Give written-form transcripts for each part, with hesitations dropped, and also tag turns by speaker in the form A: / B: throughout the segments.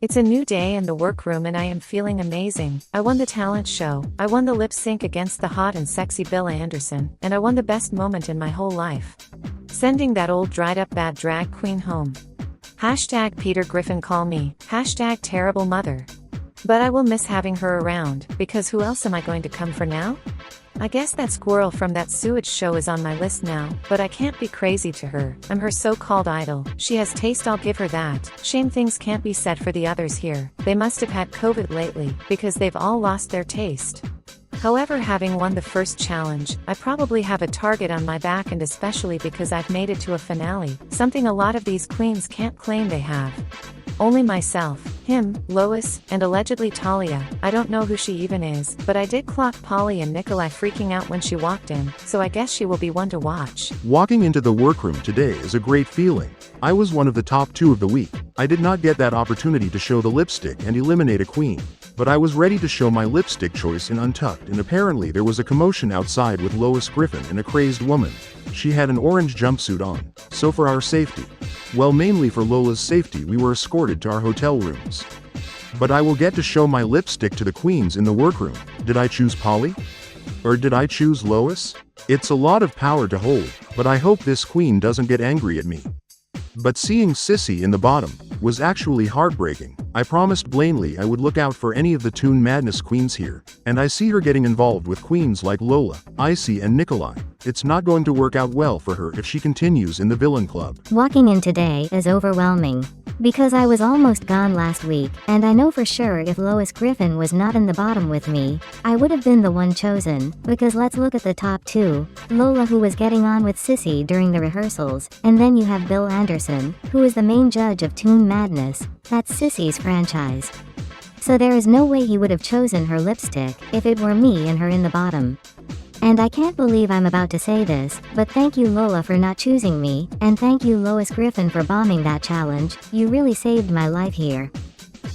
A: It's a new day in the workroom and I am feeling amazing. I won the talent show, I won the lip sync against the hot and sexy Bill Anderson, and I won the best moment in my whole life. Sending that old dried up bad drag queen home. Hashtag Peter Griffin call me, hashtag terrible mother. But I will miss having her around, because who else am I going to come for now? I guess that squirrel from that sewage show is on my list now, but I can't be crazy to her. I'm her so-called idol. She has taste, I'll give her that. Shame things can't be said for the others here. They must have had COVID lately, because they've all lost their taste. However, having won the first challenge, I probably have a target on my back, and especially because I've made it to a finale, something a lot of these queens can't claim they have. Only myself, him, Lois, and allegedly Talia. I don't know who she even is, but I did clock Polly and Nikolai freaking out when she walked in, so I guess she will be one to watch.
B: Walking into the workroom today is a great feeling. I was one of the top 2 of the week. I did not get that opportunity to show the lipstick and eliminate a queen. But I was ready to show my lipstick choice in Untucked, and apparently there was a commotion outside with Lois Griffin and a crazed woman. She had an orange jumpsuit on. So for our safety, well, mainly for Lola's safety, we were escorted to our hotel rooms. But I will get to show my lipstick to the queens in the workroom. Did I choose Polly? Or did I choose Lois? It's a lot of power to hold, but I hope this queen doesn't get angry at me. But seeing Sissy in the bottom was actually heartbreaking. I promised Blaney I would look out for any of the Toon Madness queens here, and I see her getting involved with queens like Lola, Icy and Nikolai. It's not going to work out well for her if she continues in the villain club.
C: Walking in today is overwhelming. Because I was almost gone last week, and I know for sure if Lois Griffin was not in the bottom with me, I would have been the one chosen, because let's look at the top 2. Lola, who was getting on with Sissy during the rehearsals, and then you have Bill Anderson, who is the main judge of Toon Madness. That's Sissy's franchise. So there is no way he would have chosen her lipstick if it were me and her in the bottom. And I can't believe I'm about to say this, but thank you Lola for not choosing me, and thank you Lois Griffin for bombing that challenge. You really saved my life here.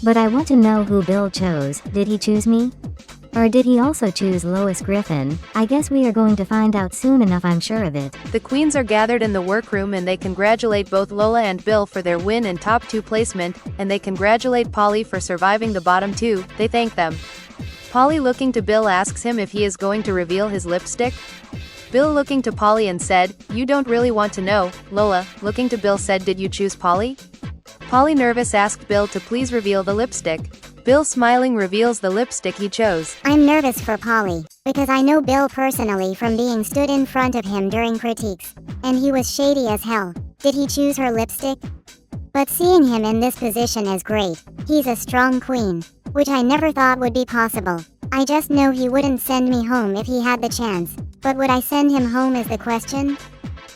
C: But I want to know who Bill chose. Did he choose me? Or did he also choose Lois Griffin? I guess we are going to find out soon enough, I'm sure of it.
D: The queens are gathered in the workroom and they congratulate both Lola and Bill for their win and top 2 placement, and they congratulate Polly for surviving the bottom 2. They thank them. Polly, looking to Bill, asks him if he is going to reveal his lipstick. Bill, looking to Polly and said, "You don't really want to know." Lola, looking to Bill, said, "Did you choose Polly?" Polly, nervous, asked Bill to please reveal the lipstick. Bill, smiling, reveals the lipstick he chose.
E: I'm nervous for Polly, because I know Bill personally from being stood in front of him during critiques, and he was shady as hell. Did he choose her lipstick? But seeing him in this position is great. He's a strong queen, which I never thought would be possible. I just know he wouldn't send me home if he had the chance. But would I send him home is the question?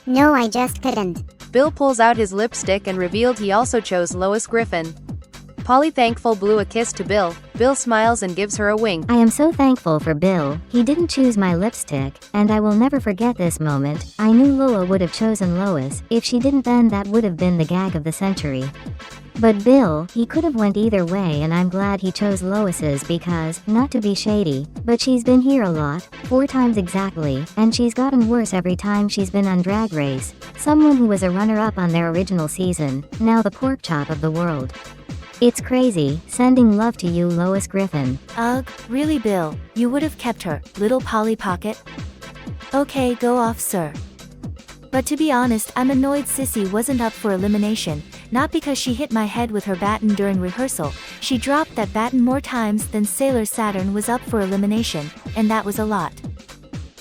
E: No, I just couldn't.
D: Bill pulls out his lipstick and revealed he also chose Lois Griffin. Polly, thankful, blew a kiss to Bill. Bill smiles and gives her a wink.
C: I am so thankful for Bill. He didn't choose my lipstick, and I will never forget this moment. I knew Lola would have chosen Lois. If she didn't, then that would have been the gag of the century. But Bill, he could have went either way, and I'm glad he chose Lois's because, not to be shady, but she's been here a lot, 4 times exactly, and she's gotten worse every time she's been on Drag Race. Someone who was a runner-up on their original season, now the pork chop of the world. It's crazy. Sending love to you, Lois Griffin.
F: Ugh, really Bill, you would have kept her, little Polly Pocket? Okay, go off sir. But to be honest, I'm annoyed Sissy wasn't up for elimination, not because she hit my head with her baton during rehearsal. She dropped that baton more times than Sailor Saturn was up for elimination, and that was a lot.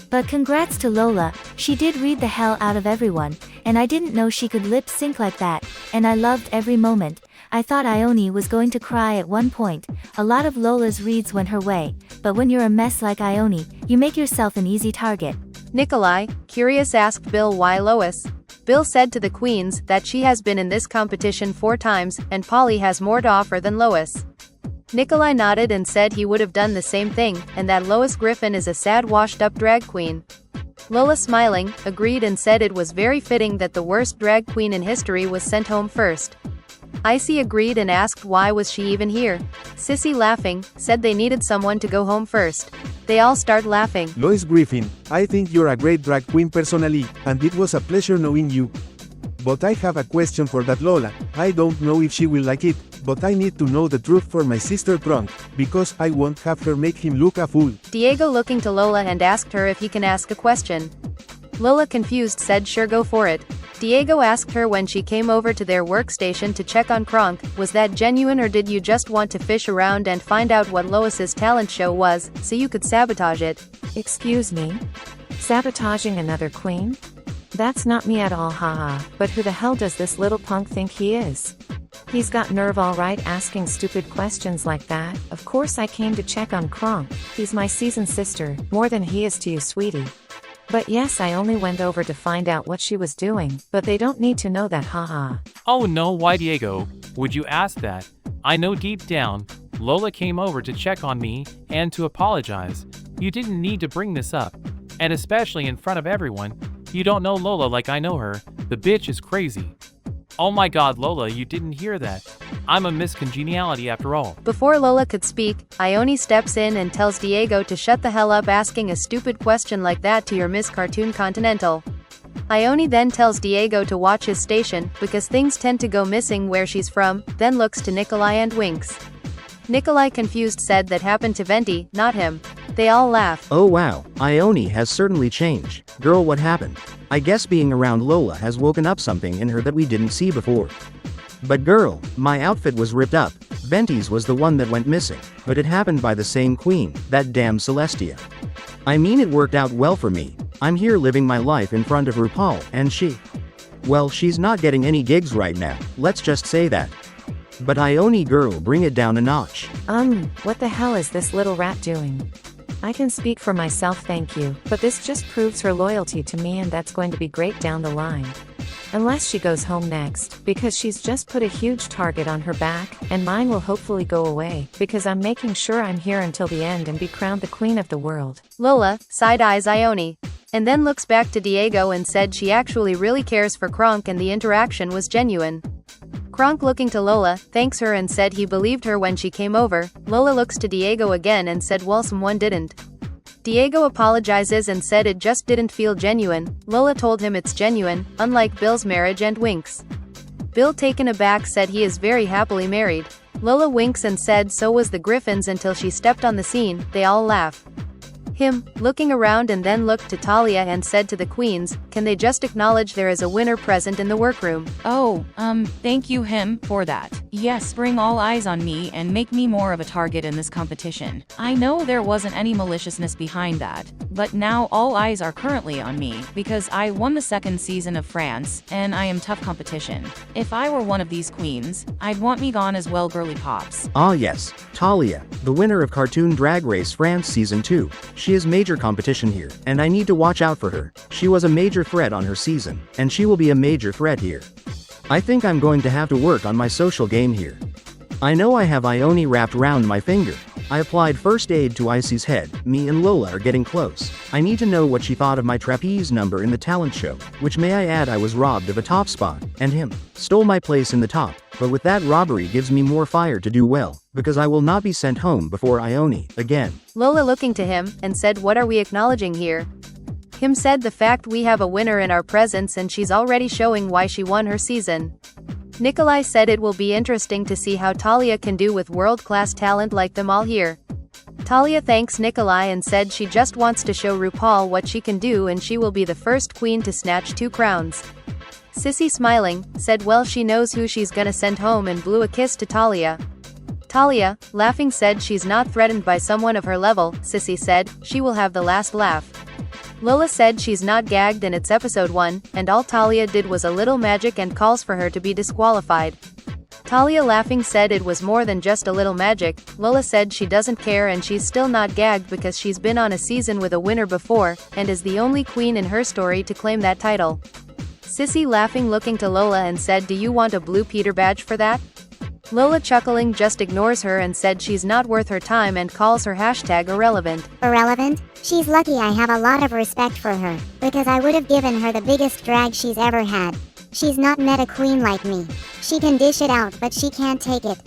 F: But congrats to Lola, she did read the hell out of everyone, and I didn't know she could lip sync like that, and I loved every moment. I thought Ione was going to cry at one point. A lot of Lola's reads went her way, but when you're a mess like Ione, you make yourself an easy target.
D: Nikolai, curious, asked Bill why Lois. Bill said to the queens that she has been in this competition 4 times, and Polly has more to offer than Lois. Nikolai nodded and said he would have done the same thing, and that Lois Griffin is a sad, washed-up drag queen. Lola, smiling, agreed and said it was very fitting that the worst drag queen in history was sent home first. Icy agreed and asked why was she even here. Sissy, laughing, said they needed someone to go home first. They all start laughing.
G: Lois Griffin, I think you're a great drag queen personally, and it was a pleasure knowing you. But I have a question for that Lola. I don't know if she will like it, but I need to know the truth for my sister Crunk, because I won't have her make him look a fool.
D: Diego looking to Lola and asked her if he can ask a question. Lola confused said sure go for it. Diego asked her when she came over to their workstation to check on Kronk, was that genuine or did you just want to fish around and find out what Lois's talent show was, so you could sabotage it?
A: Excuse me? Sabotaging another queen? That's not me at all, haha, but who the hell does this little punk think he is? He's got nerve alright asking stupid questions like that. Of course I came to check on Kronk, he's my seasoned sister, more than he is to you sweetie. But yes, I only went over to find out what she was doing, but they don't need to know that, haha.
H: Oh no, why Diego, would you ask that? I know deep down, Lola came over to check on me, and to apologize. You didn't need to bring this up. And especially in front of everyone, you don't know Lola like I know her, the bitch is crazy. Oh my god Lola, you didn't hear that. I'm a Miss Congeniality after all.
D: Before Lola could speak, Ione steps in and tells Diego to shut the hell up asking a stupid question like that to your Miss Cartoon Continental. Ione then tells Diego to watch his station, because things tend to go missing where she's from, then looks to Nikolai and winks. Nikolai confused said that happened to Venti, not him. They all laugh.
I: Oh wow, Ione has certainly changed. Girl, what happened? I guess being around Lola has woken up something in her that we didn't see before. But girl, my outfit was ripped up. Venti's was the one that went missing, but it happened by the same queen, that damn Celestia. I mean it worked out well for me. I'm here living my life in front of RuPaul, and well, she's not getting any gigs right now, let's just say that. But Ione girl, bring it down a notch.
A: What the hell is this little rat doing? I can speak for myself, thank you, but this just proves her loyalty to me, and that's going to be great down the line. Unless she goes home next, because she's just put a huge target on her back, and mine will hopefully go away, because I'm making sure I'm here until the end and be crowned the queen of the world.
D: Lola side-eyes Ione, and then looks back to Diego and said she actually really cares for Kronk and the interaction was genuine. Kronk looking to Lola, thanks her and said he believed her when she came over. Lola looks to Diego again and said well someone didn't. Diego apologizes and said it just didn't feel genuine. Lola told him it's genuine, unlike Bill's marriage, and winks. Bill taken aback said he is very happily married. Lola winks and said so was the Griffins until she stepped on the scene. They all laugh. Him, looking around and then looked to Talia and said to the queens, can they just acknowledge there is a winner present in the workroom?
J: Oh, thank you him for that. Yes, bring all eyes on me and make me more of a target in this competition. I know there wasn't any maliciousness behind that, but now all eyes are currently on me, because I won the second season of France, and I am tough competition. If I were one of these queens, I'd want me gone as well, girly pops.
I: Ah yes, Talia, the winner of Cartoon Drag Race France Season 2. She is major competition here, and I need to watch out for her. She was a major threat on her season, and she will be a major threat here. I think I'm going to have to work on my social game here. I know I have Ione wrapped round my finger. I applied first aid to Icy's head. Me and Lola are getting close. I need to know what she thought of my trapeze number in the talent show, which may I add I was robbed of a top spot, and him stole my place in the top, but with that robbery gives me more fire to do well, because I will not be sent home before Ione again.
D: Lola looking to him, and said what are we acknowledging here? Him said the fact we have a winner in our presence and she's already showing why she won her season. Nikolai said it will be interesting to see how Talia can do with world-class talent like them all here. Talia thanks Nikolai and said she just wants to show RuPaul what she can do and she will be the first queen to snatch 2 crowns. Sissy smiling, said well she knows who she's gonna send home and blew a kiss to Talia. Talia, laughing said she's not threatened by someone of her level. Sissy said, she will have the last laugh. Lola said she's not gagged and it's episode 1, and all Talia did was a little magic and calls for her to be disqualified. Talia laughing said it was more than just a little magic. Lola said she doesn't care and she's still not gagged because she's been on a season with a winner before, and is the only queen in her story to claim that title. Sissy laughing looking to Lola and said do you want a blue Peter badge for that? Lola chuckling just ignores her and said she's not worth her time and calls her hashtag irrelevant.
E: Irrelevant? She's lucky I have a lot of respect for her, because I would have given her the biggest drag she's ever had. She's not met a queen like me. She can dish it out but she can't take it.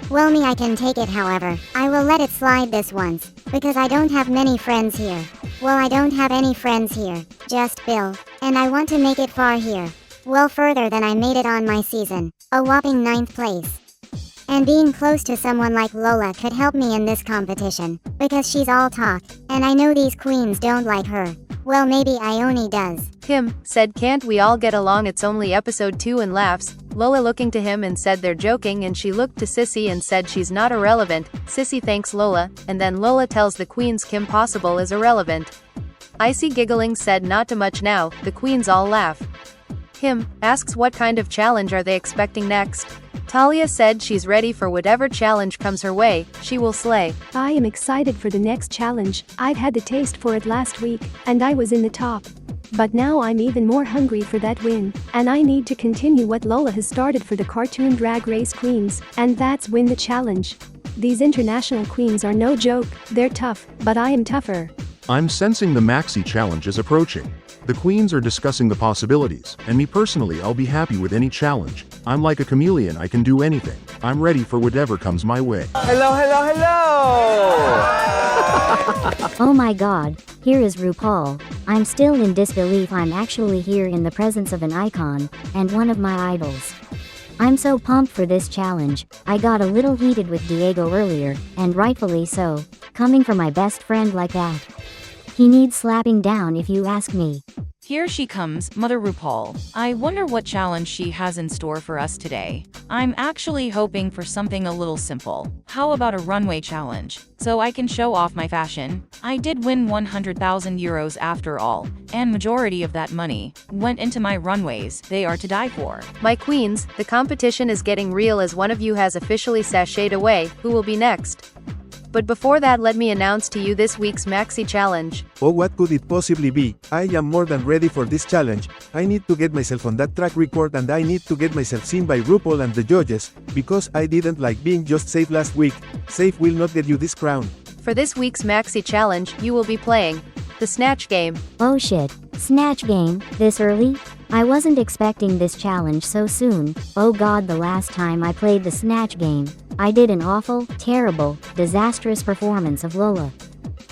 E: Well me I can take it however, I will let it slide this once, because I don't have many friends here. Well I don't have any friends here, just Bill, and I want to make it far here. Well, further than I made it on my season, a whopping 9th place. And being close to someone like Lola could help me in this competition, because she's all talk, and I know these queens don't like her. Well, maybe Ione does.
D: Kim said, "Can't we all get along? It's only episode 2," and laughs. Lola looking to him and said they're joking, and she looked to Sissy and said she's not irrelevant. Sissy thanks Lola, and then Lola tells the queens Kim Possible is irrelevant. Icy giggling said not too much now, the queens all laugh. Kim asks what kind of challenge are they expecting next. Talia said she's ready for whatever challenge comes her way, she will slay.
K: I am excited for the next challenge. I've had the taste for it last week, and I was in the top. But now I'm even more hungry for that win, and I need to continue what Lola has started for the cartoon drag race queens, and that's win the challenge. These international queens are no joke, they're tough, but I am tougher.
B: I'm sensing the Maxi challenge is approaching. The queens are discussing the possibilities, and me personally, I'll be happy with any challenge. I'm like a chameleon, I can do anything. I'm ready for whatever comes my way.
L: Hello, hello, hello!
C: Oh my god, here is RuPaul. I'm still in disbelief I'm actually here in the presence of an icon, and one of my idols. I'm so pumped for this challenge. I got a little heated with Diego earlier, and rightfully so, coming from my best friend like that. He needs slapping down if you ask me.
J: Here she comes, Mother RuPaul. I wonder what challenge she has in store for us today. I'm actually hoping for something a little simple. How about a runway challenge? So I can show off my fashion. I did win 100,000 euros after all, and majority of that money went into my runways. They are to die for.
D: My queens, the competition is getting real as one of you has officially sashayed away. Who will be next? But before that, let me announce to you this week's Maxi Challenge.
G: Oh, what could it possibly be? I am more than ready for this challenge. I need to get myself on that track record, and I need to get myself seen by RuPaul and the judges, because I didn't like being just safe last week. Safe will not get you this crown.
D: For this week's Maxi Challenge, you will be playing the Snatch game.
C: Oh shit, Snatch game, this early? I wasn't expecting this challenge so soon. Oh god, the last time I played the Snatch game, I did an awful, terrible, disastrous performance of Lola,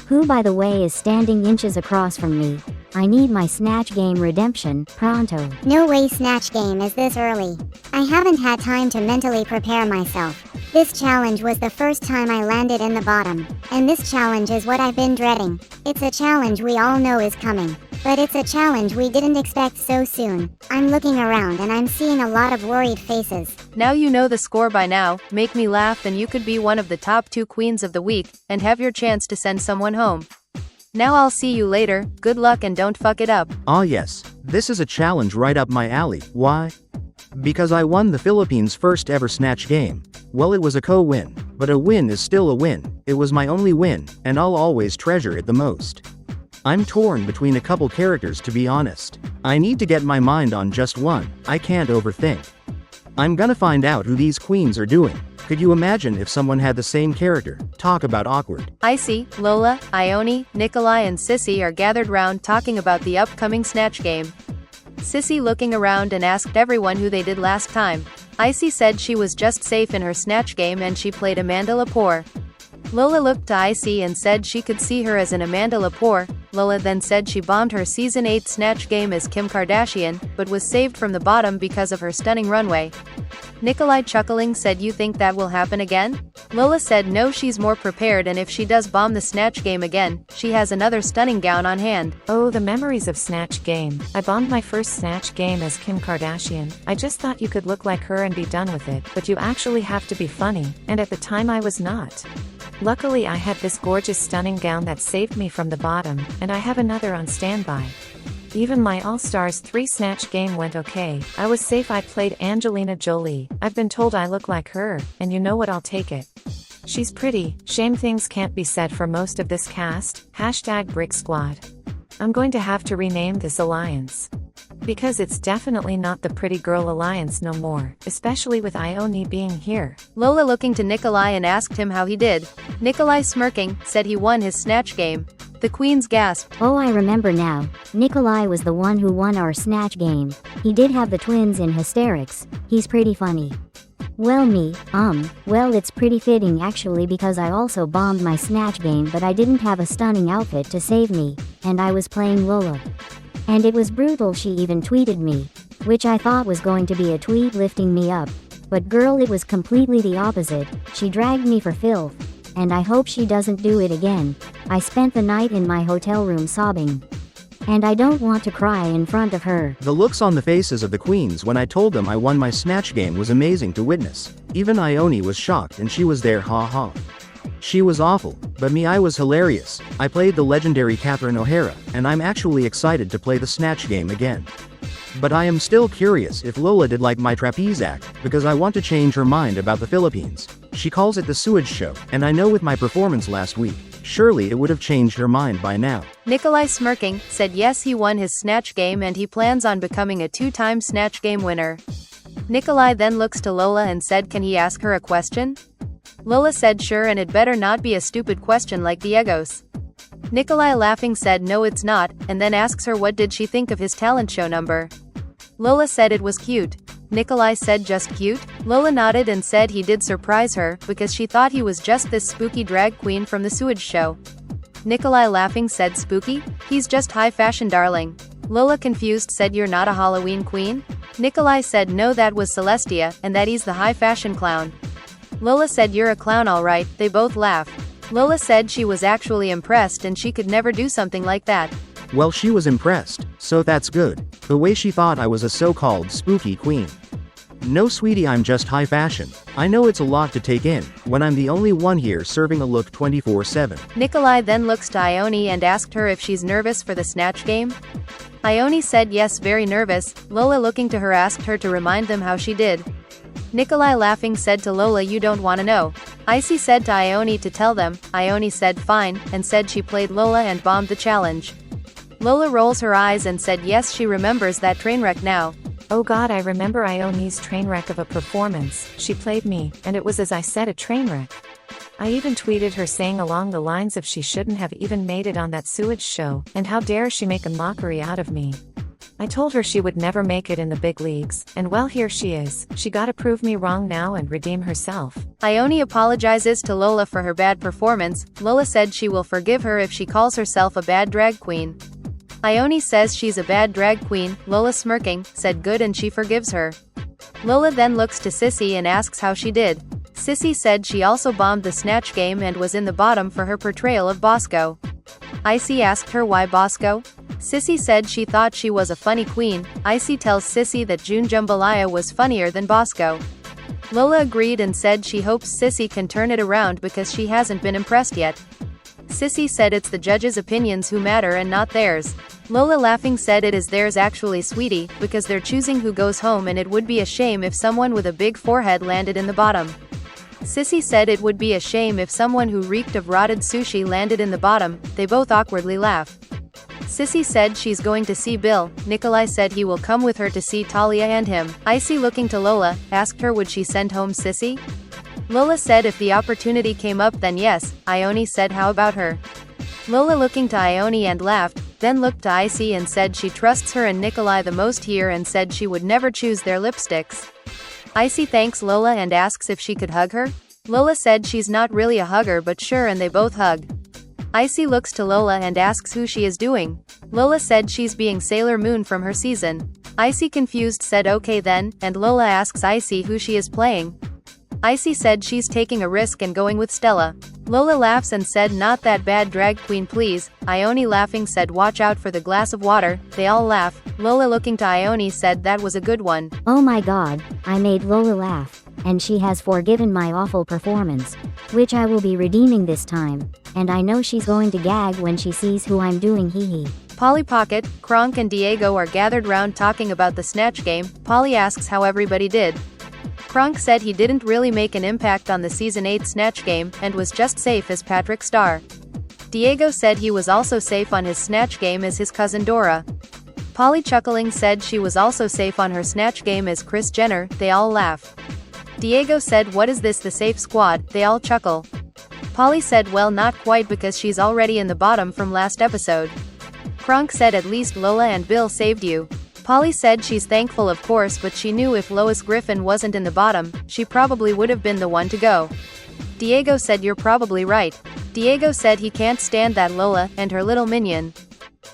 C: who by the way is standing inches across from me. I need my Snatch game redemption, pronto.
E: No way Snatch game is this early. I haven't had time to mentally prepare myself. This challenge was the first time I landed in the bottom, and this challenge is what I've been dreading. It's a challenge we all know is coming, but it's a challenge we didn't expect so soon. I'm looking around and I'm seeing a lot of worried faces.
D: Now you know the score by now. Make me laugh and you could be one of the top 2 queens of the week, and have your chance to send someone home. Now I'll see you later, good luck and don't fuck it up.
I: Ah yes, this is a challenge right up my alley. Why? Because I won the Philippines' first ever Snatch game. Well, it was a co-win, but a win is still a win. It was my only win, and I'll always treasure it the most. I'm torn between a couple characters, to be honest. I need to get my mind on just one. I can't overthink. I'm gonna find out who these queens are doing. Could you imagine if someone had the same character? Talk about awkward.
D: Icy, Lola, Ione, Nikolai and Sissy are gathered round talking about the upcoming Snatch game. Sissy looking around and asked everyone who they did last time. Icy said she was just safe in her Snatch game and she played Amanda Lepore. Lola looked to Icy and said she could see her as an Amanda Lepore. Lola then said she bombed her Season 8 Snatch game as Kim Kardashian, but was saved from the bottom because of her stunning runway. Nikolai chuckling said, "You think that will happen again?" Lola said no, she's more prepared, and if she does bomb the Snatch game again, she has another stunning gown on hand.
A: Oh, the memories of Snatch game. I bombed my first Snatch game as Kim Kardashian. I just thought you could look like her and be done with it, but you actually have to be funny, and at the time I was not. Luckily I had this gorgeous stunning gown that saved me from the bottom, and I have another on standby. Even my All-Stars 3 Snatch game went okay. I was safe. I played Angelina Jolie. I've been told I look like her, and you know what, I'll take it. She's pretty. Shame things can't be said for most of this cast. Hashtag Brick Squad. I'm going to have to rename this alliance, because it's definitely not the Pretty Girl Alliance no more, especially with Ione being here.
D: Lola looking to Nikolai and asked him how he did. Nikolai smirking, said he won his Snatch game. The queens gasped.
C: Oh, I remember now. Nikolai was the one who won our Snatch game. He did have the twins in hysterics. He's pretty funny. Well well it's pretty fitting actually, because I also bombed my Snatch game, but I didn't have a stunning outfit to save me, and I was playing Lola. And it was brutal. She even tweeted me, which I thought was going to be a tweet lifting me up. But girl, it was completely the opposite. She dragged me for filth. And I hope she doesn't do it again. I spent the night in my hotel room sobbing. And I don't want to cry in front of her.
I: The looks on the faces of the queens when I told them I won my Snatch game was amazing to witness. Even Ione was shocked and she was there, haha. She was awful, but me, I was hilarious. I played the legendary Catherine O'Hara, and I'm actually excited to play the Snatch game again. But I am still curious if Lola did like my trapeze act, because I want to change her mind about the Philippines. She calls it the sewage show, and I know with my performance last week, surely it would have changed her mind by now.
D: Nikolai, smirking, said yes, he won his Snatch game and he plans on becoming a 2-time Snatch game winner. Nikolai then looks to Lola and said, can he ask her a question? Lola said sure, and it better not be a stupid question like Diego's. Nikolai laughing said no it's not, and then asks her what did she think of his talent show number. Lola said it was cute. Nikolai said just cute? Lola nodded and said he did surprise her, because she thought he was just this spooky drag queen from the sewage show. Nikolai laughing said spooky? He's just high fashion darling. Lola confused said you're not a Halloween queen? Nikolai said no, that was Celestia, and that he's the high fashion clown. Lola said you're a clown alright, they both laughed. Lola said she was actually impressed and she could never do something like that.
I: Well, she was impressed, so that's good. The way she thought I was a so-called spooky queen. No sweetie, I'm just high fashion. I know it's a lot to take in, when I'm the only one here serving a look 24/7.
D: Nikolai then looks to Ione and asked her if she's nervous for the Snatch game. Ione said yes, very nervous. Lola looking to her asked her to remind them how she did. Nikolai laughing said to Lola you don't wanna know. Icy said to Ione to tell them. Ione said fine, and said she played Lola and bombed the challenge. Lola rolls her eyes and said yes, she remembers that train wreck now.
A: Oh god, I remember Ione's train wreck of a performance. She played me, and it was as I said, a train wreck. I even tweeted her saying along the lines of she shouldn't have even made it on that sewage show, and how dare she make a mockery out of me. I told her she would never make it in the big leagues, and well, here she is. She gotta prove me wrong now and redeem herself.
D: Ione apologizes to Lola for her bad performance. Lola said she will forgive her if she calls herself a bad drag queen. Ione says she's a bad drag queen. Lola smirking, said good, and she forgives her. Lola then looks to Sissy and asks how she did. Sissy said she also bombed the Snatch game and was in the bottom for her portrayal of Bosco. Icy asked her why Bosco? Sissy said she thought she was a funny queen. Icy tells Sissy that June Jambalaya was funnier than Bosco. Lola agreed and said she hopes Sissy can turn it around because she hasn't been impressed yet. Sissy said it's the judges' opinions who matter and not theirs. Lola laughing said it is theirs actually, sweetie, because they're choosing who goes home, and it would be a shame if someone with a big forehead landed in the bottom. Sissy said it would be a shame if someone who reeked of rotted sushi landed in the bottom. They both awkwardly laugh. Sissy said she's going to see Bill. Nikolai said he will come with her to see Talia and him. Icy looking to Lola, asked her would she send home Sissy? Lola said if the opportunity came up then yes. Ione said how about her? Lola looking to Ione and laughed, then looked to Icy and said she trusts her and Nikolai the most here and said she would never choose their lipsticks. Icy thanks Lola and asks if she could hug her. Lola said she's not really a hugger but sure, and they both hug. Icy looks to Lola and asks who she is doing. Lola said she's being Sailor Moon from her season. Icy confused said okay then, and Lola asks Icy who she is playing. Icy said she's taking a risk and going with Stella. Lola laughs and said not that bad drag queen please. Ione laughing said watch out for the glass of water. They all laugh. Lola looking to Ione said that was a good one.
C: Oh my god, I made Lola laugh, and she has forgiven my awful performance, which I will be redeeming this time, and I know she's going to gag when she sees who I'm doing, hee hee.
D: Polly Pocket, Kronk and Diego are gathered round talking about the Snatch game. Polly asks how everybody did. Kronk said he didn't really make an impact on the Season 8 Snatch game, and was just safe as Patrick Starr. Diego said he was also safe on his Snatch game as his cousin Dora. Polly chuckling said she was also safe on her Snatch game as Kris Jenner. They all laugh. Diego said what is this, the safe squad? They all chuckle. Polly said well not quite because she's already in the bottom from last episode. Kronk said at least Lola and Bill saved you. Polly said she's thankful of course, but she knew if Lois Griffin wasn't in the bottom, she probably would have been the one to go. Diego said you're probably right. Diego said he can't stand that Lola, and her little minion.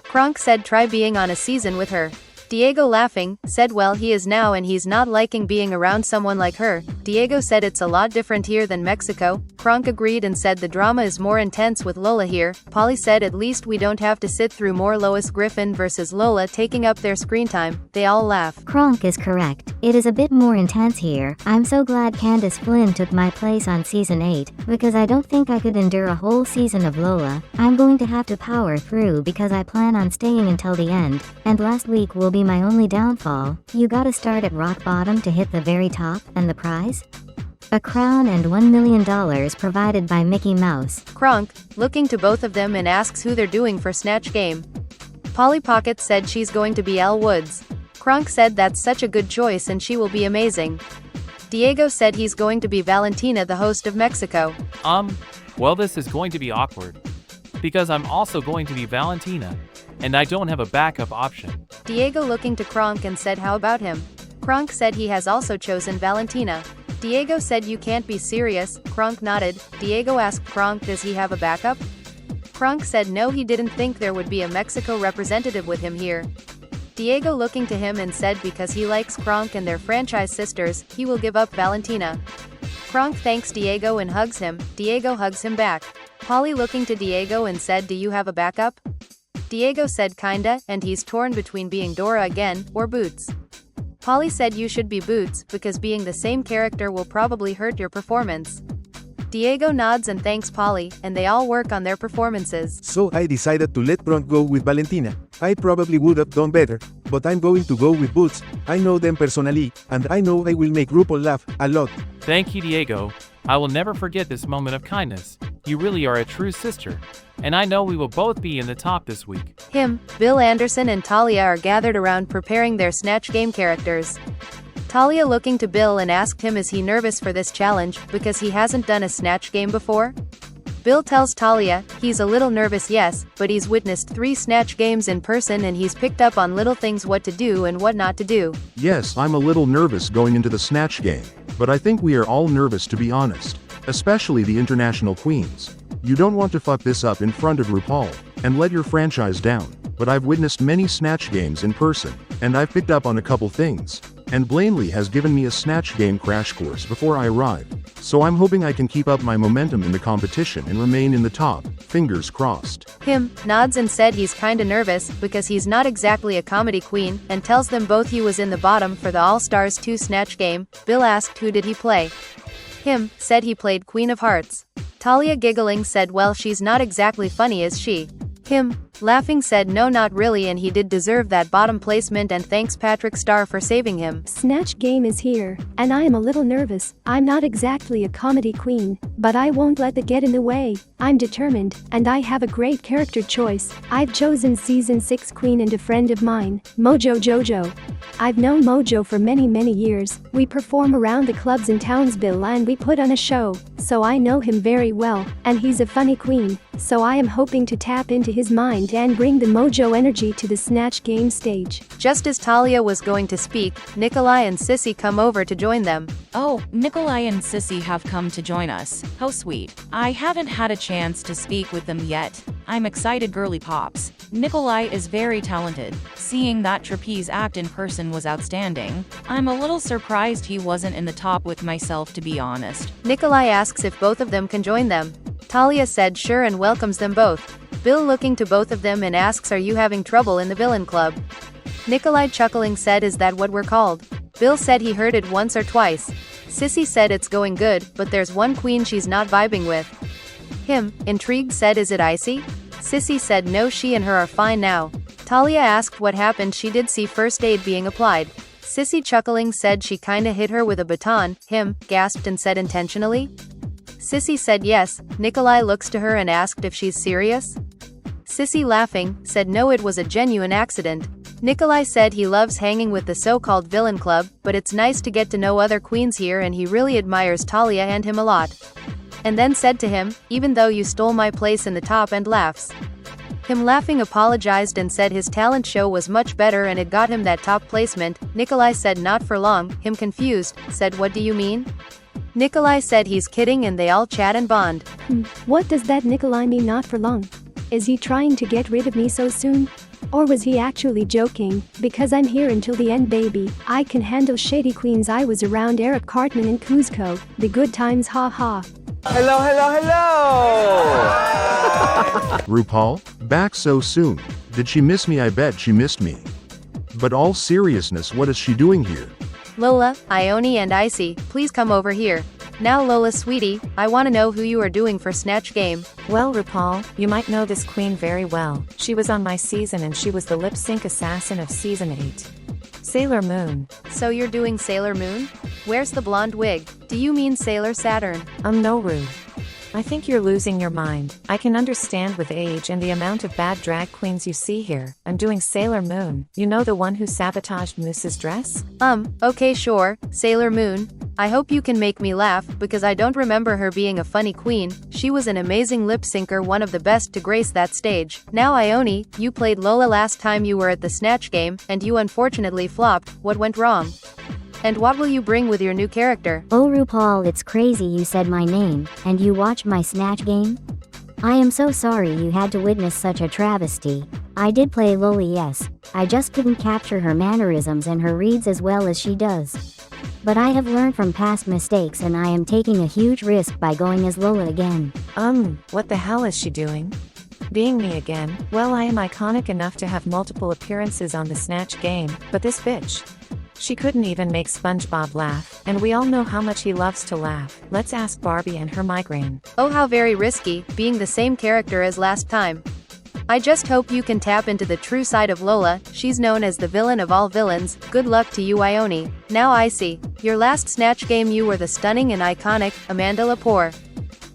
D: Kronk said try being on a season with her. Diego laughing, said well he is now and he's not liking being around someone like her. Diego said it's a lot different here than Mexico. Kronk agreed and said the drama is more intense with Lola here. Polly said at least we don't have to sit through more Lois Griffin versus Lola taking up their screen time. They all laugh.
C: Kronk is correct. It is a bit more intense here. I'm so glad Candace Flynn took my place on season 8, because I don't think I could endure a whole season of Lola. I'm going to have to power through because I plan on staying until the end, and last week will be my only downfall. You gotta start at rock bottom to hit the very top, and the prize? A crown and $1 million provided by Mickey Mouse.
D: Kronk, looking to both of them and asks who they're doing for Snatch Game. Polly Pocket said she's going to be Elle Woods. Kronk said that's such a good choice and she will be amazing. Diego said he's going to be Valentina, the host of Mexico.
H: Well, this is going to be awkward. Because I'm also going to be Valentina, and I don't have a backup option.
D: Diego looking to Kronk and said how about him? Kronk said he has also chosen Valentina. Diego said you can't be serious. Kronk nodded. Diego asked Kronk does he have a backup? Kronk said no, he didn't think there would be a Mexico representative with him here. Diego looking to him and said because he likes Kronk and their franchise sisters, he will give up Valentina. Kronk thanks Diego and hugs him. Diego hugs him back. Polly looking to Diego and said do you have a backup? Diego said kinda, and he's torn between being Dora again, or Boots. Polly said you should be Boots, because being the same character will probably hurt your performance. Diego nods and thanks Polly, and they all work on their performances.
G: So I decided to let Kronk go with Valentina. I probably would have done better, but I'm going to go with Boots. I know them personally, and I know I will make RuPaul laugh a lot.
H: Thank you, Diego. I will never forget this moment of kindness. You really are a true sister. And I know we will both be in the top this week.
D: Bill Anderson and Talia are gathered around preparing their Snatch Game characters. Talia looking to Bill and asked him is he nervous for this challenge, because he hasn't done a Snatch Game before? Bill tells Talia, he's a little nervous yes, but he's witnessed 3 Snatch Games in person and he's picked up on little things what to do and what not to do.
B: Yes, I'm a little nervous going into the Snatch Game, but I think we are all nervous to be honest. Especially the international queens. You don't want to fuck this up in front of RuPaul, and let your franchise down, but I've witnessed many Snatch Games in person, and I've picked up on a couple things. And Blanley has given me a Snatch Game crash course before I arrived, so I'm hoping I can keep up my momentum in the competition and remain in the top, fingers crossed.
D: Nods and said he's kinda nervous, because he's not exactly a comedy queen, and tells them both he was in the bottom for the All-Stars 2 Snatch Game. Bill asked who did he play? Said he played Queen of Hearts. Talia giggling said well she's not exactly funny is she? Laughing said no not really and he did deserve that bottom placement and thanks Patrick Starr for saving him.
K: Snatch Game is here, and I am a little nervous. I'm not exactly a comedy queen, but I won't let that get in the way. I'm determined, and I have a great character choice. I've chosen season 6 queen and a friend of mine, Mojo Jojo. I've known Mojo for many years. We perform around the clubs in Townsville and we put on a show, so I know him very well, and he's a funny queen, so I am hoping to tap into his mind and bring the Mojo energy to the Snatch Game stage.
D: Just as Talia was going to speak, Nikolai and Sissy come over to join them.
J: Oh, Nikolai and Sissy have come to join us. How sweet. I haven't had a chance to speak with them yet. I'm excited girly pops. Nikolai is very talented. Seeing that trapeze act in person was outstanding. I'm a little surprised he wasn't in the top with myself to be honest.
D: Nikolai asks if both of them can join them. Talia said sure and welcomes them both. Bill looking to both of them and asks are you having trouble in the villain club? Nikolai chuckling said is that what we're called? Bill said he heard it once or twice. Sissy said it's going good, but there's one queen she's not vibing with. Intrigued said is it Icy? Sissy said no she and her are fine now. Talia asked what happened she did see first aid being applied. Sissy chuckling said she kinda hit her with a baton. Gasped and said intentionally? Sissy said yes. Nikolai looks to her and asked if she's serious? Sissy laughing, said no it was a genuine accident. Nikolai said he loves hanging with the so-called villain club, but it's nice to get to know other queens here and he really admires Talia and him a lot. And then said to him, even though you stole my place in the top and laughs. Laughing apologized and said his talent show was much better and it got him that top placement. Nikolai said not for long. Confused, said what do you mean? Nikolai said he's kidding and they all chat and bond.
K: What does that Nikolai mean not for long? Is he trying to get rid of me so soon? Or was he actually joking? Because I'm here until the end, baby. I can handle shady queens. I was around Eric Cartman in Cuzco. The good times, haha.
L: Hello, hello, hello!
B: RuPaul? Back so soon. Did she miss me? I bet she missed me. But all seriousness, what is she doing here?
D: Lola, Ione and Icy, please come over here. Now Lola sweetie, I wanna know who you are doing for Snatch game.
A: Well, RuPaul, you might know this queen very well. She was on my season and she was the lip sync assassin of season 8. Sailor Moon.
D: So you're doing Sailor Moon? Where's the blonde wig? Do you mean Sailor Saturn?
A: No, Ru. I think you're losing your mind. I can understand with age and the amount of bad drag queens you see here. I'm doing Sailor Moon. You know, the one who sabotaged Moose's dress?
D: Okay, sure, Sailor Moon. I hope you can make me laugh, because I don't remember her being a funny queen. She was an amazing lip syncer, one of the best to grace that stage. Now Ione, you played Lola last time you were at the Snatch game, and you unfortunately flopped. What went wrong? And what will you bring with your new character?
C: Oh RuPaul, it's crazy you said my name, and you watched my Snatch game? I am so sorry you had to witness such a travesty. I did play Lola, yes. I just couldn't capture her mannerisms and her reads as well as she does. But I have learned from past mistakes and I am taking a huge risk by going as Lola again.
A: What the hell is she doing? Being me again? Well, I am iconic enough to have multiple appearances on the Snatch game, but this bitch. She couldn't even make SpongeBob laugh, and we all know how much he loves to laugh. Let's ask Barbie and her migraine.
D: Oh, how very risky, being the same character as last time. I just hope you can tap into the true side of Lola. She's known as the villain of all villains. Good luck to you, Ione. Now Icy. Your last Snatch game you were the stunning and iconic Amanda Lepore.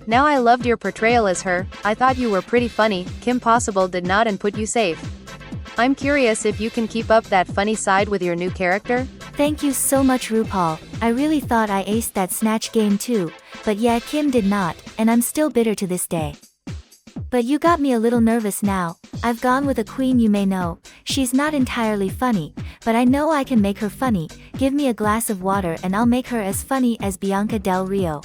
D: Now I loved your portrayal as her. I thought you were pretty funny. Kim Possible did not and put you safe. I'm curious if you can keep up that funny side with your new character?
F: Thank you so much, RuPaul. I really thought I aced that Snatch game too, but yeah, Kim did not, and I'm still bitter to this day. But you got me a little nervous now. I've gone with a queen you may know. She's not entirely funny, but I know I can make her funny. Give me a glass of water and I'll make her as funny as Bianca Del Rio.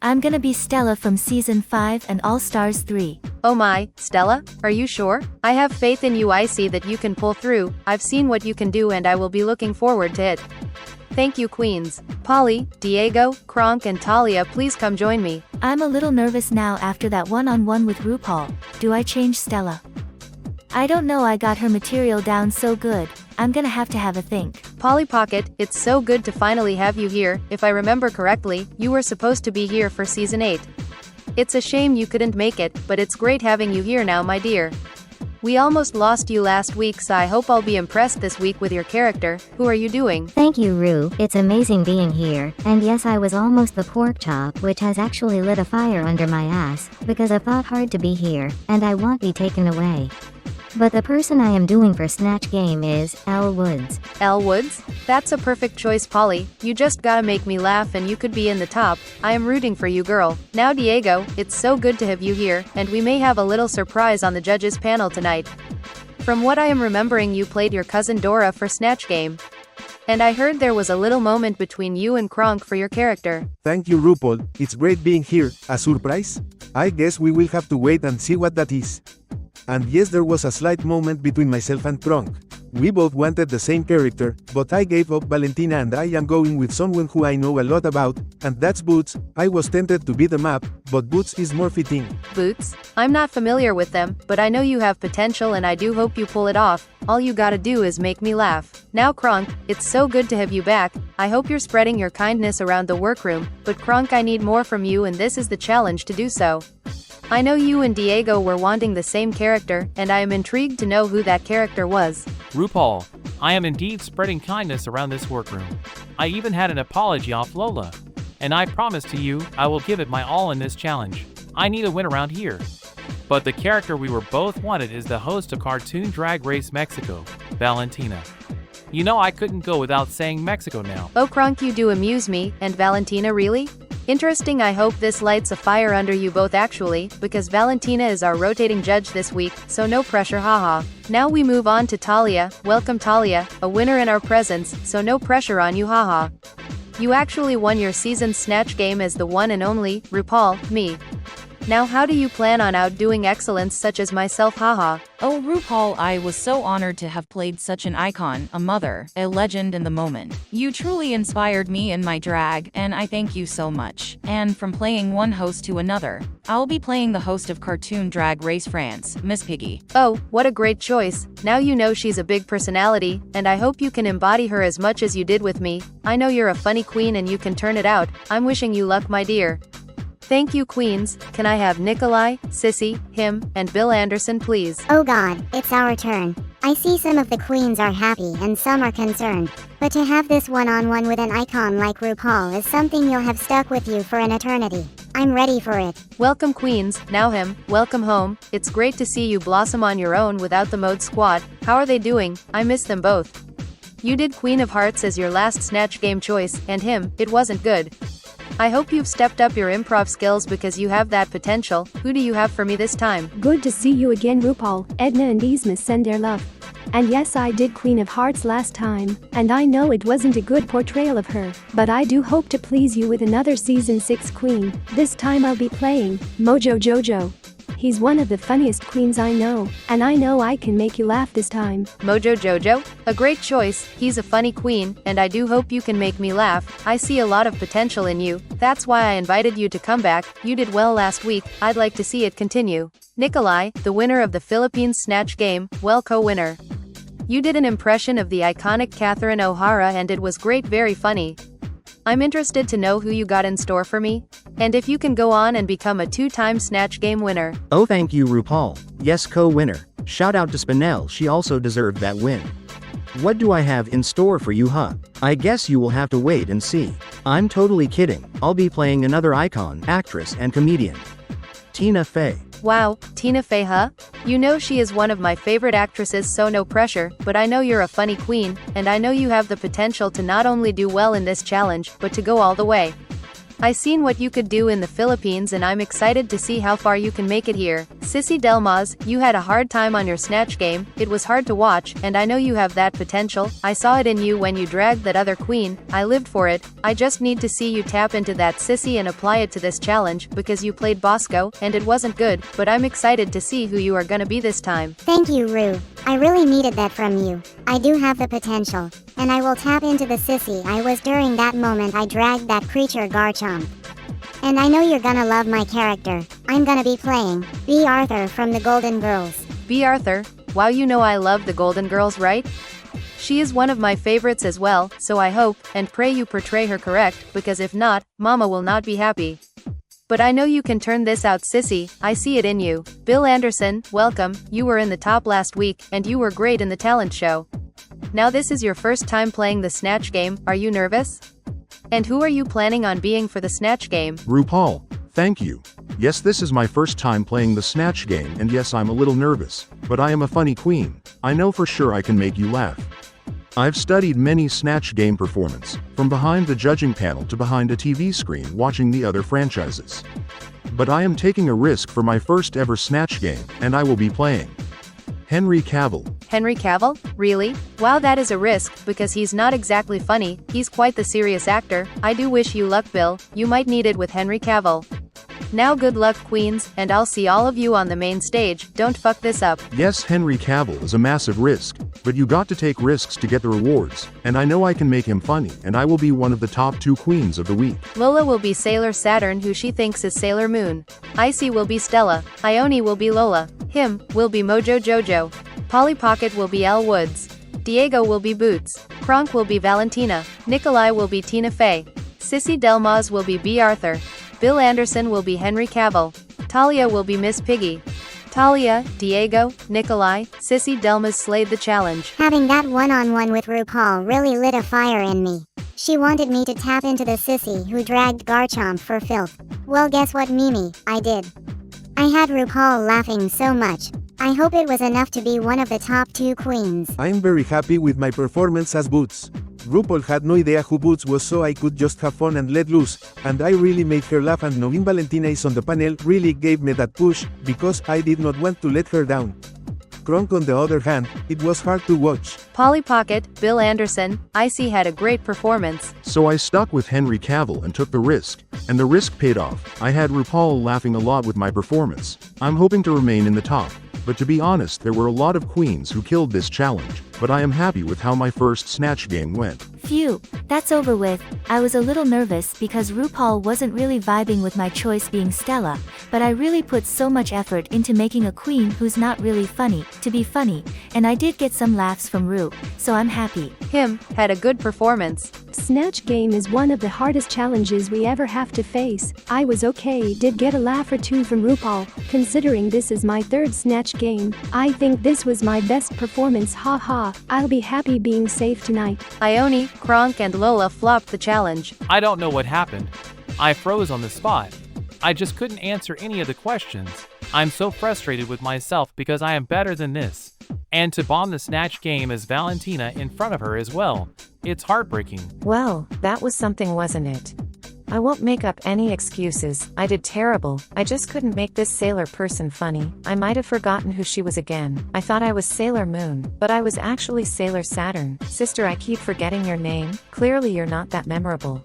F: I'm gonna be Stella from Season 5 and All Stars 3.
D: Oh my, Stella? Are you sure? I have faith in you. I see that you can pull through. I've seen what you can do and I will be looking forward to it. Thank you, queens. Polly, Diego, Kronk and Talia, please come join me.
F: I'm a little nervous now after that one-on-one with RuPaul. Do I change Stella? I don't know, I got her material down so good. I'm gonna have to have a think.
D: Polly Pocket, it's so good to finally have you here. If I remember correctly, you were supposed to be here for Season 8. It's a shame you couldn't make it, but it's great having you here now, my dear. We almost lost you last week, so I hope I'll be impressed this week with your character. Who are you doing?
C: Thank you, Ru. It's amazing being here. And yes, I was almost the pork chop, which has actually lit a fire under my ass, because I fought hard to be here, and I won't be taken away. But the person I am doing for Snatch game is Elle Woods.
D: Elle Woods? That's a perfect choice, Polly. You just gotta make me laugh and you could be in the top. I am rooting for you, girl. Now Diego, it's so good to have you here, and we may have a little surprise on the judges panel tonight. From what I am remembering, you played your cousin Dora for Snatch game. And I heard there was a little moment between you and Kronk for your character.
G: Thank you, RuPaul. It's great being here. A surprise? I guess we will have to wait and see what that is. And yes, there was a slight moment between myself and Kronk. We both wanted the same character, but I gave up Valentina and I am going with someone who I know a lot about, and that's Boots. I was tempted to be the map, but Boots is more fitting.
D: Boots? I'm not familiar with them, but I know you have potential and I do hope you pull it off. All you gotta do is make me laugh. Now Kronk, it's so good to have you back. I hope you're spreading your kindness around the workroom, but Kronk, I need more from you and this is the challenge to do so. I know you and Diego were wanting the same character, and I am intrigued to know who that character was.
H: RuPaul, I am indeed spreading kindness around this workroom. I even had an apology off Lola. And I promise to you, I will give it my all in this challenge. I need a win around here. But the character we were both wanted is the host of Cartoon Drag Race Mexico, Valentina. You know I couldn't go without saying Mexico now.
D: Oh Kronk, you do amuse me, and Valentina really? Interesting. I hope this lights a fire under you both actually, because Valentina is our rotating judge this week, so no pressure, haha. Now we move on to Talia. Welcome Talia, a winner in our presence, so no pressure on you, haha. You actually won your season's Snatch game as the one and only RuPaul, me. Now how do you plan on outdoing excellence such as myself? Haha.
J: Oh RuPaul, I was so honored to have played such an icon, a mother, a legend in the moment. You truly inspired me in my drag, and I thank you so much. And from playing one host to another, I'll be playing the host of Cartoon Drag Race France, Miss Piggy.
D: Oh, what a great choice. Now you know she's a big personality, and I hope you can embody her as much as you did with me. I know you're a funny queen and you can turn it out. I'm wishing you luck, my dear. Thank you, queens. Can I have Nikolai, Sissy, him, and Bill Anderson, please?
E: Oh god, it's our turn. I see some of the queens are happy and some are concerned, but to have this one-on-one with an icon like RuPaul is something you'll have stuck with you for an eternity. I'm ready for it.
D: Welcome, queens. Now him, welcome home. It's great to see you blossom on your own without the Mode Squad. How are they doing? I miss them both. You did Queen of Hearts as your last Snatch game choice, and him, it wasn't good. I hope you've stepped up your improv skills because you have that potential. Who do you have for me this time?
K: Good to see you again, RuPaul. Edna and Isma send their love. And yes, I did Queen of Hearts last time, and I know it wasn't a good portrayal of her, but I do hope to please you with another season 6 queen. This time I'll be playing Mojo Jojo. He's one of the funniest queens I know, and I know I can make you laugh this time.
D: Mojo Jojo? A great choice. He's a funny queen, and I do hope you can make me laugh. I see a lot of potential in you. That's why I invited you to come back. You did well last week. I'd like to see it continue. Nikolai, the winner of the Philippines Snatch game, well, co-winner. You did an impression of the iconic Catherine O'Hara and it was great, very funny. I'm interested to know who you got in store for me, and if you can go on and become a 2-time Snatch game winner.
I: Oh, thank you, RuPaul. Yes, co-winner. Shout out to Spinell, she also deserved that win. What do I have in store for you, huh? I guess you will have to wait and see. I'm totally kidding. I'll be playing another icon, actress and comedian. Tina Fey.
D: Wow, Tina Fey, huh? You know she is one of my favorite actresses, so no pressure, but I know you're a funny queen, and I know you have the potential to not only do well in this challenge, but to go all the way. I seen what you could do in the Philippines and I'm excited to see how far you can make it here. Sissy Delmaz, you had a hard time on your Snatch game, it was hard to watch, and I know you have that potential. I saw it in you when you dragged that other queen, I lived for it. I just need to see you tap into that Sissy and apply it to this challenge, because you played Bosco, and it wasn't good, but I'm excited to see who you are gonna be this time.
E: Thank you, Ru. I really needed that from you. I do have the potential, and I will tap into the Sissy I was during that moment I dragged that creature Garchomp. And I know you're gonna love my character. I'm gonna be playing B. Arthur from the Golden Girls.
D: B. Arthur? Wow, you know I love the Golden Girls, right? She is one of my favorites as well, so I hope and pray you portray her correct, because if not, Mama will not be happy. But I know you can turn this out, Sissy, I see it in you. Bill Anderson, welcome, you were in the top last week, and you were great in the talent show. Now this is your first time playing the Snatch game, are you nervous? And who are you planning on being for the Snatch game?
B: RuPaul, thank you. Yes, this is my first time playing the Snatch game and yes, I'm a little nervous, but I am a funny queen. I know for sure I can make you laugh. I've studied many Snatch game performance, from behind the judging panel to behind a TV screen watching the other franchises. But I am taking a risk for my first ever Snatch game, and I will be playing Henry Cavill.
D: Henry Cavill? Really? Wow, that is a risk, because he's not exactly funny, he's quite the serious actor. I do wish you luck, Bill, you might need it with Henry Cavill. Now good luck, queens, and I'll see all of you on the main stage. Don't fuck this up.
B: Yes, Henry Cavill is a massive risk, but you got to take risks to get the rewards, and I know I can make him funny, and I will be one of the top 2 queens of the week.
D: Lola will be Sailor Saturn, who she thinks is Sailor Moon. Icy will be Stella. Ione will be Lola. Him will be Mojo Jojo. Polly Pocket will be Elle Woods. Diego will be Boots. Kronk will be Valentina. Nikolai will be Tina Fey. Sissy Delmaz will be B. Arthur. Bill Anderson will be Henry Cavill. Talia will be Miss Piggy. Talia, Diego, Nikolai, Sissy Delmaz slayed the challenge.
E: Having that one-on-one with RuPaul really lit a fire in me. She wanted me to tap into the Sissy who dragged Garchomp for filth. Well, guess what, Mimi? I did. I had RuPaul laughing so much. I hope it was enough to be one of the top 2 queens.
G: I'm very happy with my performance as Boots. RuPaul had no idea who Boots was, so I could just have fun and let loose, and I really made her laugh, and knowing Valentina is on the panel really gave me that push, because I did not want to let her down. Kronk on the other hand, it was hard to watch.
D: Polly Pocket, Bill Anderson, Icy had a great performance.
B: So I stuck with Henry Cavill and took the risk. And the risk paid off. I had RuPaul laughing a lot with my performance. I'm hoping to remain in the top. But to be honest, there were a lot of queens who killed this challenge. But I am happy with how my first Snatch game went.
F: Phew, that's over with. I was a little nervous because RuPaul wasn't really vibing with my choice being Stella, but I really put so much effort into making a queen who's not really funny, to be funny, and I did get some laughs from Ru, so I'm happy.
D: Him had a good performance.
K: Snatch game is one of the hardest challenges we ever have to face. I was okay, did get a laugh or two from RuPaul. Considering this is my third Snatch game, I think this was my best performance, haha. I'll be happy being safe tonight.
D: Ione, Kronk and Lola flopped the challenge.
H: I don't know what happened. I froze on the spot. I just couldn't answer any of the questions. I'm so frustrated with myself because I am better than this. And to bomb the Snatch game as Valentina in front of her as well. It's heartbreaking.
A: Well, that was something, wasn't it? I won't make up any excuses. I did terrible. I just couldn't make this sailor person funny. I might have forgotten who she was again. I thought I was Sailor Moon, but I was actually Sailor Saturn. Sister, I keep forgetting your name. Clearly you're not that memorable.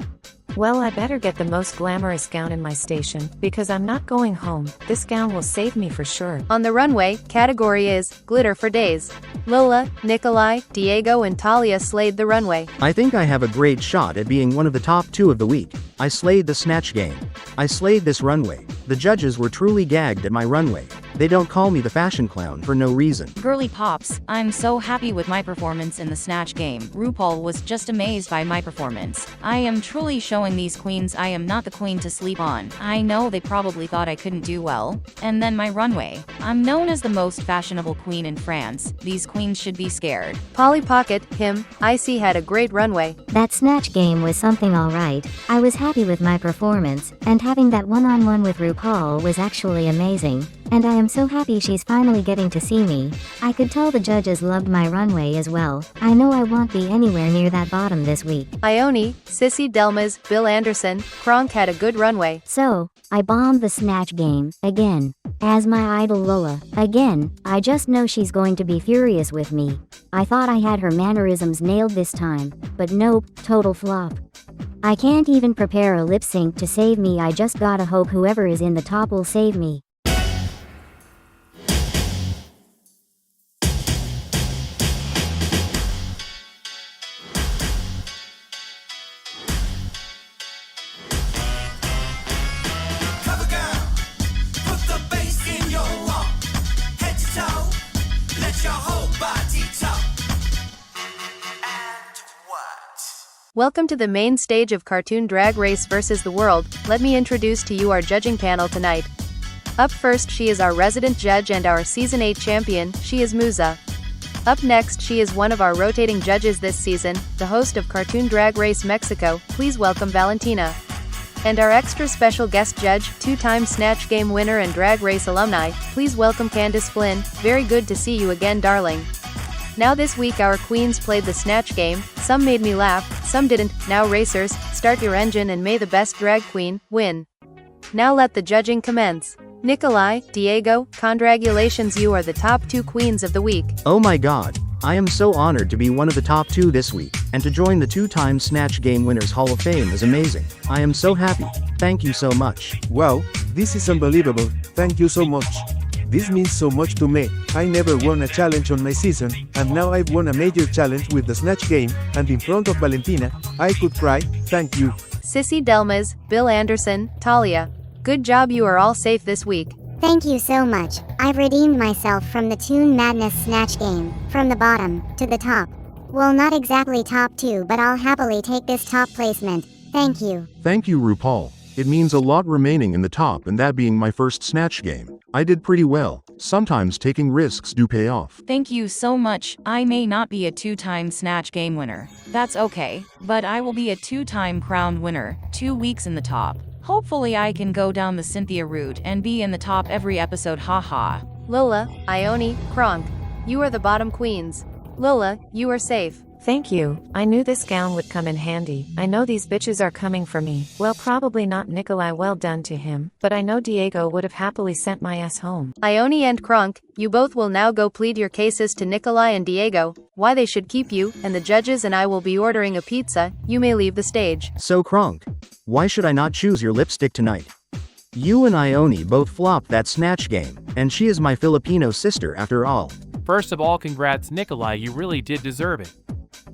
A: Well, I better get the most glamorous gown in my station, because I'm not going home. This gown will save me for sure.
D: On the runway, category is Glitter for Days. Lola, Nikolai, Diego and Talia slayed the runway.
I: I think I have a great shot at being one of the top 2 of the week. I slayed the Snatch game. I slayed this runway. The judges were truly gagged at my runway. They don't call me the fashion clown for no reason.
J: Girly Pops, I'm so happy with my performance in the Snatch game. RuPaul was just amazed by my performance. I am truly showing these queens I am not the queen to sleep on. I know they probably thought I couldn't do well. And then my runway. I'm known as the most fashionable queen in France. These queens should be scared.
D: Polly Pocket, him, Icy had a great runway.
C: That Snatch game was something alright. I was happy with my performance, and having that one-on-one with RuPaul was actually amazing. And I am so happy she's finally getting to see me. I could tell the judges loved my runway as well. I know I won't be anywhere near that bottom this week.
D: Ione, Sissy Delmas, Bill Anderson, Kronk had a good runway.
C: So, I bombed the Snatch game, again. As my idol Lola, again, I just know she's going to be furious with me. I thought I had her mannerisms nailed this time, but nope, total flop. I can't even prepare a lip sync to save me. I just gotta hope whoever is in the top will save me.
D: Welcome to the main stage of Cartoon Drag Race vs. the World. Let me introduce to you our judging panel tonight. Up first, she is our resident judge and our Season 8 champion, she is Musa. Up next, she is one of our rotating judges this season, the host of Cartoon Drag Race Mexico. Please welcome Valentina. And our extra special guest judge, 2-time Snatch Game winner and Drag Race alumni, please welcome Candice Flynn. Very good to see you again, darling. Now this week our queens played the Snatch game. Some made me laugh, some didn't. Now racers, start your engine and may the best drag queen win. Now let the judging commence. Nikolai, Diego, congratulations, you are the top 2 queens of the week.
I: Oh my god. I am so honored to be one of the top 2 this week, and to join the 2-time Snatch Game Winners Hall of Fame is amazing. I am so happy. Thank you so much.
G: Wow, this is unbelievable. Thank you so much. This means so much to me. I never won a challenge on my season, and now I've won a major challenge with the Snatch game, and in front of Valentina, I could cry. Thank you.
D: Sissy Delmas, Bill Anderson, Talia. Good job, you are all safe this week.
E: Thank you so much. I've redeemed myself from the Toon Madness Snatch game, from the bottom to the top. Well, not exactly top 2, but I'll happily take this top placement. Thank you.
B: Thank you, RuPaul. It means a lot remaining in the top, and that being my first Snatch game. I did pretty well. Sometimes taking risks do pay off.
J: Thank you so much. I may not be a 2-time Snatch Game winner. That's okay, but I will be a 2-time crowned winner, 2 weeks in the top. Hopefully I can go down the Cynthia route and be in the top every episode, haha.
D: Lola, Ione, Kronk. You are the bottom queens. Lola, you are safe.
A: Thank you, I knew this gown would come in handy. I know these bitches are coming for me. Well, probably not Nikolai, well done to him, but I know Diego would have happily sent my ass home.
D: Ione and Kronk, you both will now go plead your cases to Nikolai and Diego, why they should keep you, and the judges and I will be ordering a pizza. You may leave the stage.
I: So Kronk, why should I not choose your lipstick tonight? You and Ione both flopped that Snatch game, and she is my Filipino sister after all.
H: First of all, congrats Nikolai, you really did deserve it.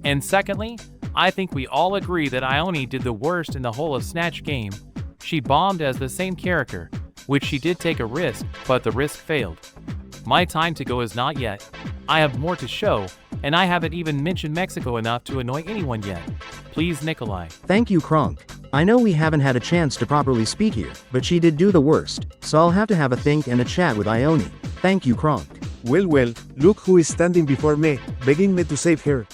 H: And secondly, I think we all agree that Ione did the worst in the whole of Snatch game. She bombed as the same character, which she did take a risk, but the risk failed. My time to go is not yet. I have more to show, and I haven't even mentioned Mexico enough to annoy anyone yet. Please, Nikolai.
I: Thank you, Kronk. I know we haven't had a chance to properly speak here, but she did do the worst, so I'll have to have a think and a chat with Ione. Thank you, Kronk.
G: Well, look who is standing before me, begging me to save her.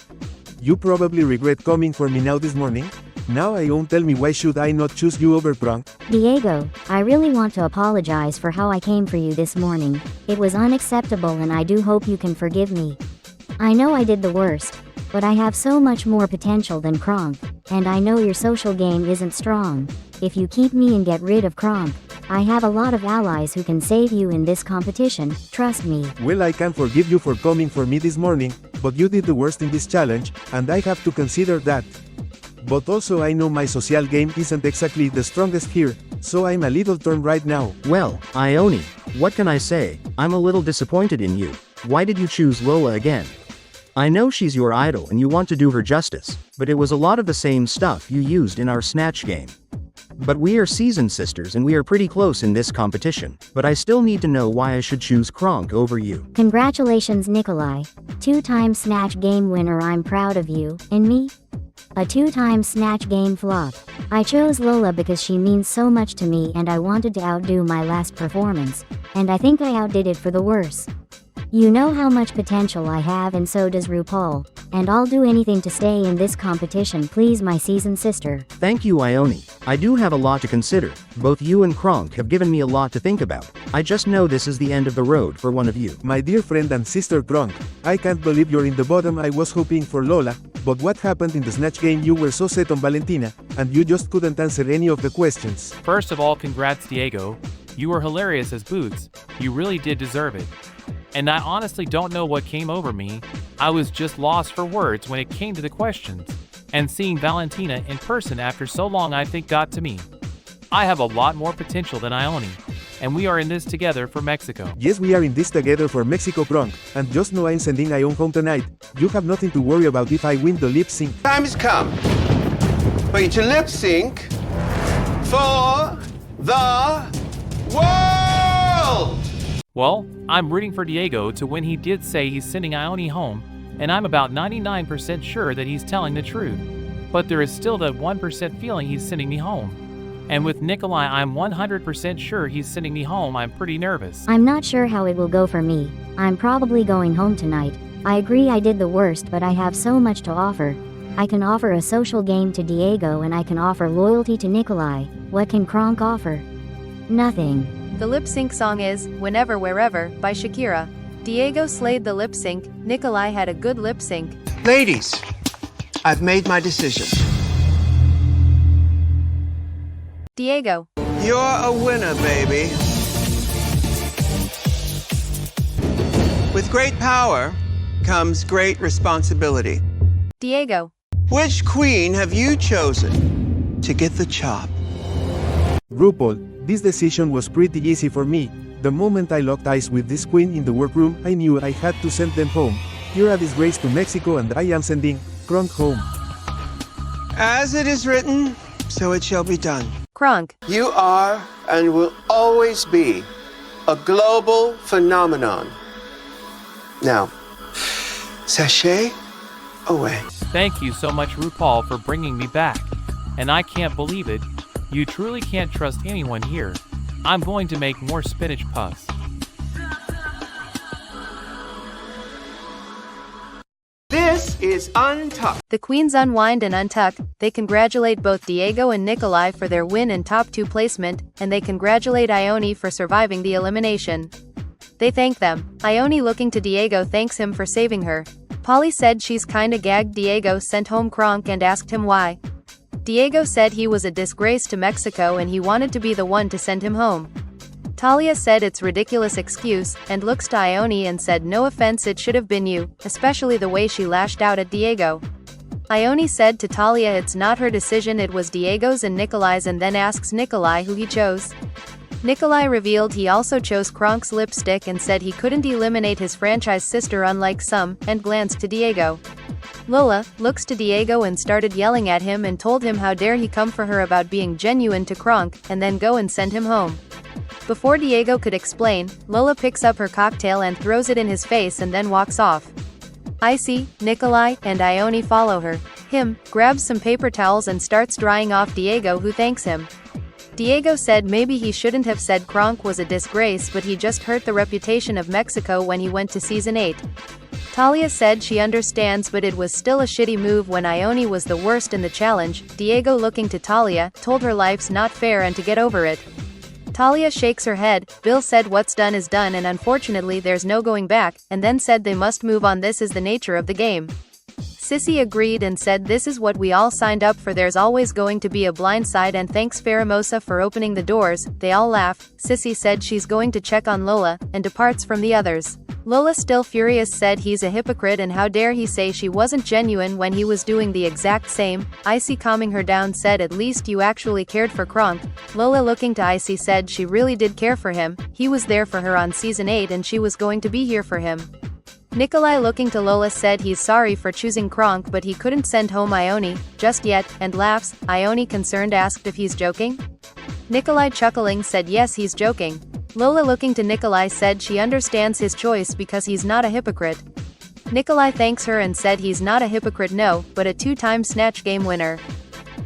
G: You probably regret coming for me now this morning? Now Ione, tell me, why should I not choose you over Kronk?
C: Diego, I really want to apologize for how I came for you this morning. It was unacceptable and I do hope you can forgive me. I know I did the worst, but I have so much more potential than Kronk, and I know your social game isn't strong. If you keep me and get rid of Kronk, I have a lot of allies who can save you in this competition, trust me.
G: Well, I can forgive you for coming for me this morning, but you did the worst in this challenge, and I have to consider that. But also I know my social game isn't exactly the strongest here, so I'm a little torn right now.
I: Well, Ione, what can I say? I'm a little disappointed in you. Why did you choose Lola again? I know she's your idol and you want to do her justice, but it was a lot of the same stuff you used in our Snatch game. But we are seasoned sisters and we are pretty close in this competition, but I still need to know why I should choose Kronk over you.
C: Congratulations, Nikolai. 2-time Snatch game winner, I'm proud of you. And me? A 2-time Snatch game flop. I chose Lola because she means so much to me and I wanted to outdo my last performance, and I think I outdid it for the worse. You know how much potential I have and so does RuPaul, and I'll do anything to stay in this competition, please, my seasoned sister.
I: Thank you, Ione. I do have a lot to consider. Both you and Kronk have given me a lot to think about. I just know this is the end of the road for one of you.
G: My dear friend and sister Kronk, I can't believe you're in the bottom. I was hoping for Lola, but what happened in the Snatch game? You were so set on Valentina, and you just couldn't answer any of the questions.
H: First of all, congrats Diego. You were hilarious as Boots. You really did deserve it. And I honestly don't know what came over me. I was just lost for words when it came to the questions. And seeing Valentina in person after so long I think got to me. I have a lot more potential than Ione, and we are in this together for Mexico.
G: Yes, we are in this together for Mexico, Kronk, and just know I'm sending Ione home tonight. You have nothing to worry about if I win the lip sync.
L: Time has come for you to lip sync for the world!
H: Well, I'm rooting for Diego to win. He did say he's sending Ione home, and I'm about 99% sure that he's telling the truth. But there is still that 1% feeling he's sending me home. And with Nikolai, I'm 100% sure he's sending me home. I'm pretty nervous.
C: I'm not sure how it will go for me. I'm probably going home tonight. I agree I did the worst, but I have so much to offer. I can offer a social game to Diego and I can offer loyalty to Nikolai. What can Kronk offer? Nothing.
D: The lip sync song is Whenever Wherever by Shakira. Diego slayed the lip sync, Nikolai had a good lip sync.
L: Ladies, I've made my decision.
D: Diego.
L: You're a winner, baby. With great power comes great responsibility.
D: Diego.
L: Which queen have you chosen to get the chop?
G: RuPaul, this decision was pretty easy for me. The moment I locked eyes with this queen in the workroom, I knew I had to send them home. You're a disgrace to Mexico and I am sending Kronk home.
L: As it is written, so it shall be done.
D: Kronk.
L: You are and will always be a global phenomenon. Now, sashay away.
H: Thank you so much, RuPaul, for bringing me back. And I can't believe it. You truly can't trust anyone here. I'm going to make more spinach puffs.
L: This is Untucked.
D: The queens unwind and untuck. They congratulate both Diego and Nikolai for their win and top 2 placement, and they congratulate Ione for surviving the elimination. They thank them. Ione, looking to Diego, thanks him for saving her. Polly said she's kinda gagged Diego sent home Kronk and asked him why. Diego said he was a disgrace to Mexico and he wanted to be the one to send him home. Talia said it's ridiculous excuse, and looks to Ione and said no offense it should have been you, especially the way she lashed out at Diego. Ione said to Talia it's not her decision it was Diego's and Nikolai's and then asks Nikolai who he chose. Nikolai revealed he also chose Kronk's lipstick and said he couldn't eliminate his franchise sister unlike some, and glanced to Diego. Lola looks to Diego and started yelling at him and told him how dare he come for her about being genuine to Kronk, and then go and send him home. Before Diego could explain, Lola picks up her cocktail and throws it in his face and then walks off. Icy, Nikolai, and Ione follow her. Him grabs some paper towels and starts drying off Diego who thanks him. Diego said maybe he shouldn't have said Kronk was a disgrace but he just hurt the reputation of Mexico when he went to season 8. Talia said she understands but it was still a shitty move when Ione was the worst in the challenge. Diego looking to Talia, told her life's not fair and to get over it. Talia shakes her head. Bill said what's done is done and unfortunately there's no going back, and then said they must move on, this is the nature of the game. Sissy agreed and said this is what we all signed up for, there's always going to be a blind side and thanks Faramosa for opening the doors. They all laugh. Sissy said she's going to check on Lola, and departs from the others. Lola still furious said he's a hypocrite and how dare he say she wasn't genuine when he was doing the exact same. Icy calming her down said at least you actually cared for Kronk. Lola looking to Icy said she really did care for him, he was there for her on season 8 and she was going to be here for him. Nikolai looking to Lola said he's sorry for choosing Kronk but he couldn't send home Ione just yet, and laughs. Ione concerned asked if he's joking. Nikolai chuckling said yes he's joking. Lola looking to Nikolai said she understands his choice because he's not a hypocrite. Nikolai thanks her and said he's not a hypocrite no, but a 2-time Snatch game winner.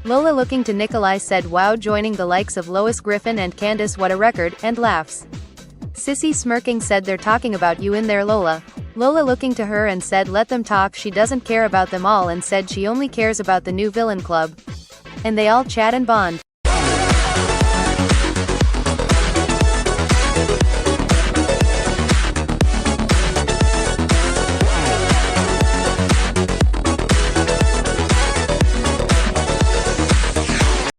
D: Lola looking to Nikolai said wow joining the likes of Lois Griffin and Candace what a record, and laughs. Sissy smirking said they're talking about you in there Lola. Lola looking to her and said let them talk, she doesn't care about them all and said she only cares about the new villain club. And they all chat and bond.